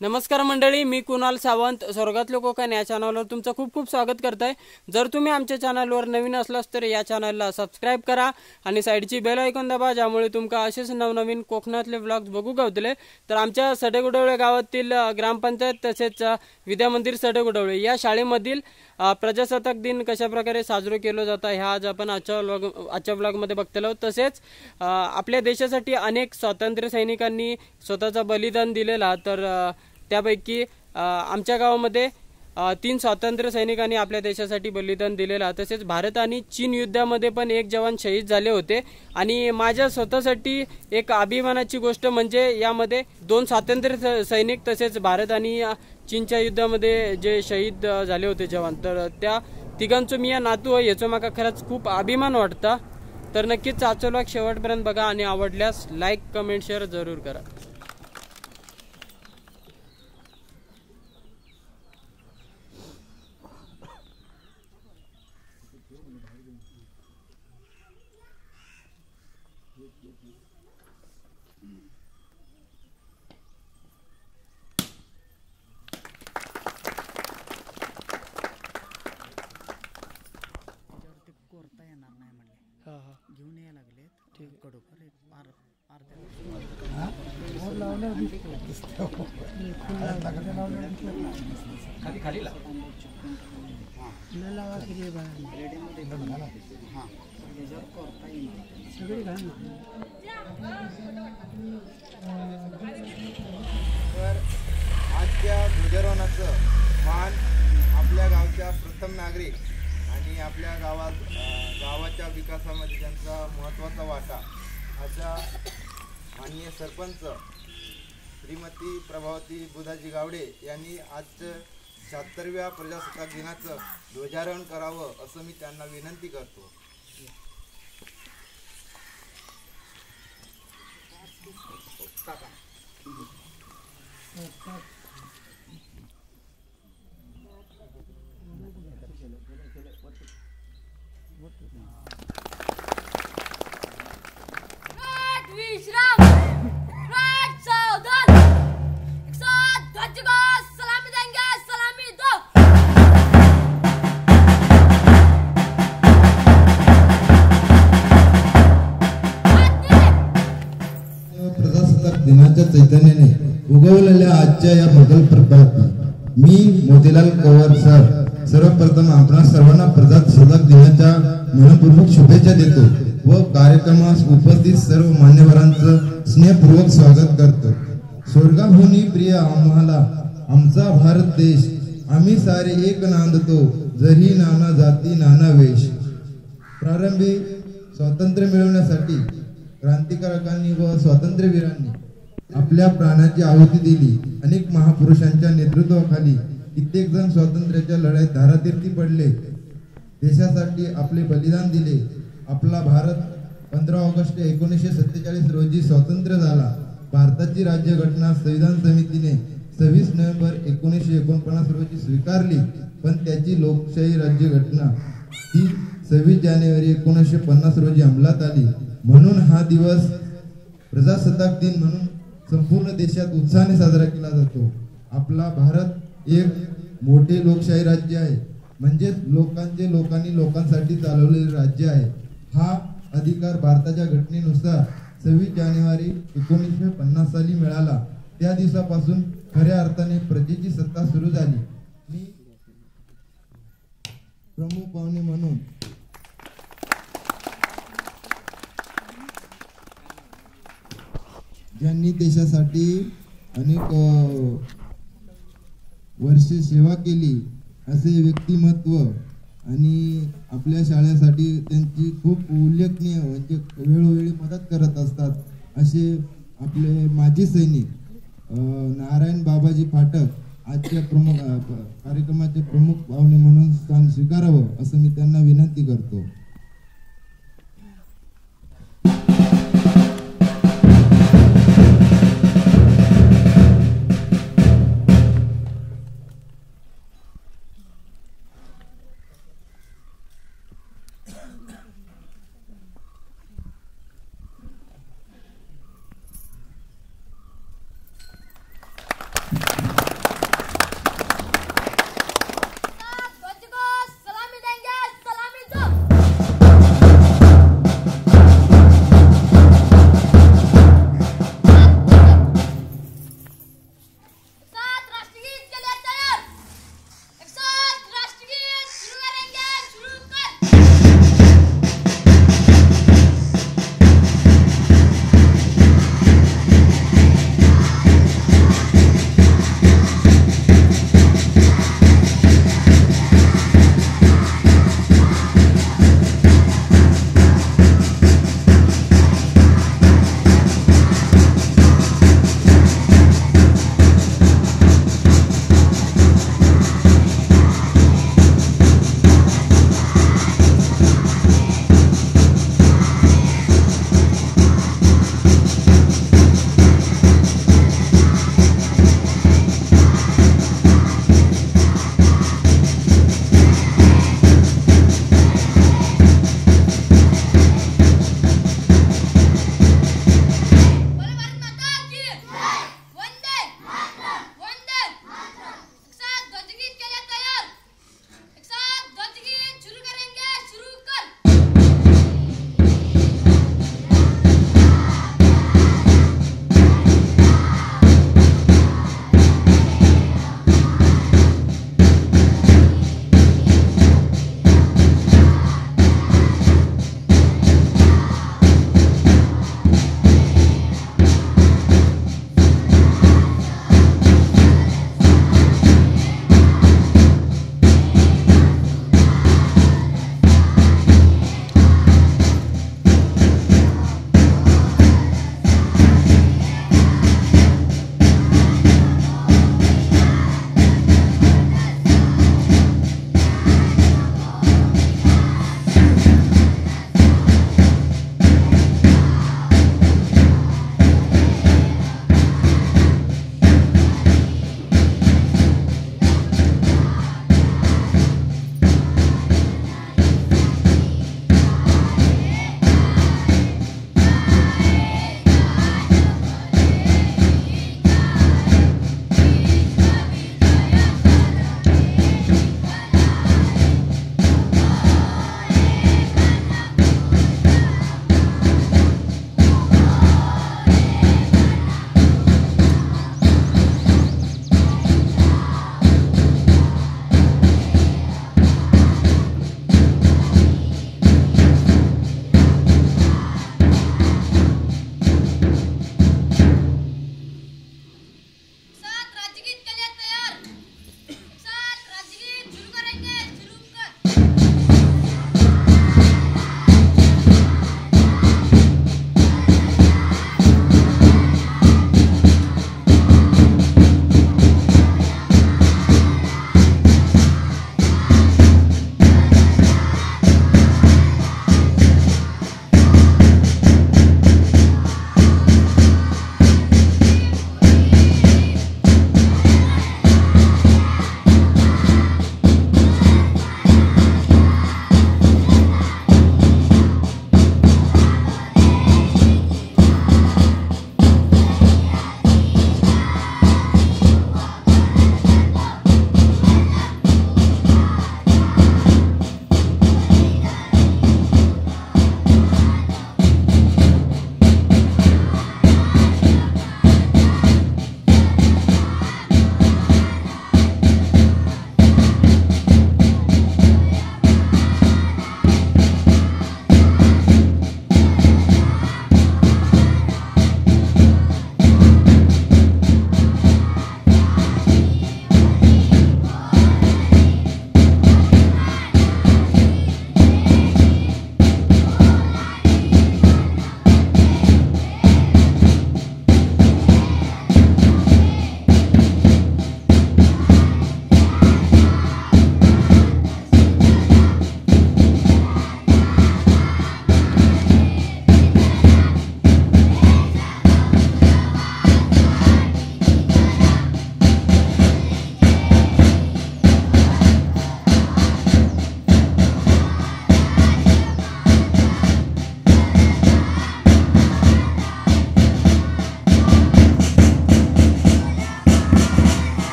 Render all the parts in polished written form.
नमस्कार मंडळी, मी कुणाल सावंत स्वर्गातले कोकण या चॅनलवर तुमचं खूप खूप स्वागत करताय। जर तुम्ही आमच्या चॅनलवर नवीन असलास तर या चॅनलला सबस्क्राइब करा आणि साइडची बेल आयकॉन दाबा, ज्यामुळे तुमका असेच नवनवीन कोकणातले व्लॉग्स बघू गावतले। तर आमच्या सडेगुडवळे गावातील ग्रामपंचायत तसेच विद्यामंदिर सडेगुडवळे या शाळेमधील प्रजासत्ताक दिन कशा प्रकारे साजरा केला जातो ह्या आज आपण आजच्या व्लॉगमध्ये बघतलो। तसेच आपल्या देशासाठी अनेक स्वातंत्र्य सैनिकांनी स्वतःचा बलिदान दिलेला, तर त्यापैकी आमच्या गावामध्ये 3 स्वातंत्र्य सैनिकांनी आपल्या देशासाठी बलिदान दिलेला। तसेच भारत आणि चीन युद्धामध्ये पण एक जवान शहीद झाले होते। आणि माझ्या स्वतःसाठी एक अभिमानाची गोष्ट म्हणजे यामध्ये 2 स्वातंत्र्य सैनिक तसेच भारत आणि चीनच्या युद्धामध्ये जे शहीद झाले होते जवान, तर त्या तिघांचं मी या नातू आहे, याचा मला खरंच खूप अभिमान वाटता। तर नक्कीच आजचा व्लॉग शेवटपर्यंत बघा आणि आवडल्यास लाईक कमेंट शेअर जरूर करा। कोरता येणार नाही म्हणले, घेऊन यायला लागले। ठीक कडोकर खाली खाली लावा किती सगळी घाल तर आजच्या ध्वजारोहणाचं मान आपल्या गावच्या प्रथम नागरिक आणि आपल्या गावाच्या विकासामध्ये त्यांचा महत्त्वाचा वाटा अशा माननीय सरपंच श्रीमती प्रभावती बुधाजी गावडे यांनी आज 76व्या प्रजासत्ताक दिनाचं ध्वजारोहण करावं असं मी त्यांना विनंती करतो। प्रजासत्ताक दिनाच्या चैतन्याने उगवलेल्या आजच्या या बदल प्रभात मी मोतीलाल पवार सर सर्वप्रथम आपणा सर्वांना प्रजासत्ताक दिनाच्या मनपूर्वक शुभेच्छा देतो व कार्यक्रमास उपस्थित सर्व मान्यवरांचं स्नेहपूर्वक स्वागत करतो। स्वर्गाहुनी प्रिय आम्हाला आमचा भारत देश, आम्ही सारे एक नांदतो जरी नाना जाती नाना वेश। प्रारंभी स्वातंत्र्य मिळवण्यासाठी क्रांतिकारकांनी व स्वातंत्र्यवीरांनी आपल्या प्राणाची आहुती दिली। अनेक महापुरुषांच्या नेतृत्वाखाली कित्येक जण स्वातंत्र्याच्या लढाईत धारातीर्थी पडले, देशासाठी आपले बलिदान दिले। आपला भारत 15 ऑगस्ट 1947 रोजी स्वतंत्र झाला। भारताची राज्यघटना संविधान समितीने 26 नोव्हेंबर 1949 रोजी स्वीकारली, पण त्याची लोकशाही राज्यघटना ही 26 जानेवारी 1950 रोजी अंमलात आली। म्हणून हा दिवस प्रजासत्ताक दिन म्हणून संपूर्ण देशात उत्साहाने साजरा केला जातो। आपला भारत एक मोठे लोकशाही राज्य आहे, म्हणजे लोकांनी लोकांसाठी चालवलेले राज्य आहे। हा अधिकार भारताच्या घटनेनुसार 26 जानेवारी 1950 साली मिळाला। त्या दिवसापासून खऱ्या अर्थाने प्रजेची सत्ता सुरू झाली। मी प्रमुख पाहुणे म्हणून ज्यांनी देशासाठी अनेक वर्षे सेवा केली असे व्यक्तिमत्व आणि आपल्या शाळेसाठी त्यांची खूप उल्लेखनीय म्हणजे वेळोवेळी मदत करत असतात असे आपले माजी सैनिक नारायण बाबाजी फाटक आजच्या कार्यक्रमाचे प्रमुख पाहुणे म्हणून स्थान स्वीकारावं असं मी त्यांना विनंती करतो।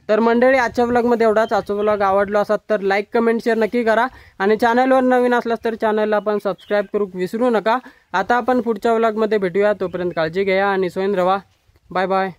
तर मंडळी आजच्या व्लॉगमध्ये एवढाच. आजचा व्लॉग आवडला असाल तर लाईक कमेंट शेअर नक्की करा आणि चॅनलवर नवीन असलास तर चॅनलला पण सबस्क्राईब करू विसरू नका. आता आपण पुढच्या व्लॉगमध्ये भेटूया. तोपर्यंत काळजी घ्या आणि सोयीन रहा. Bye bye.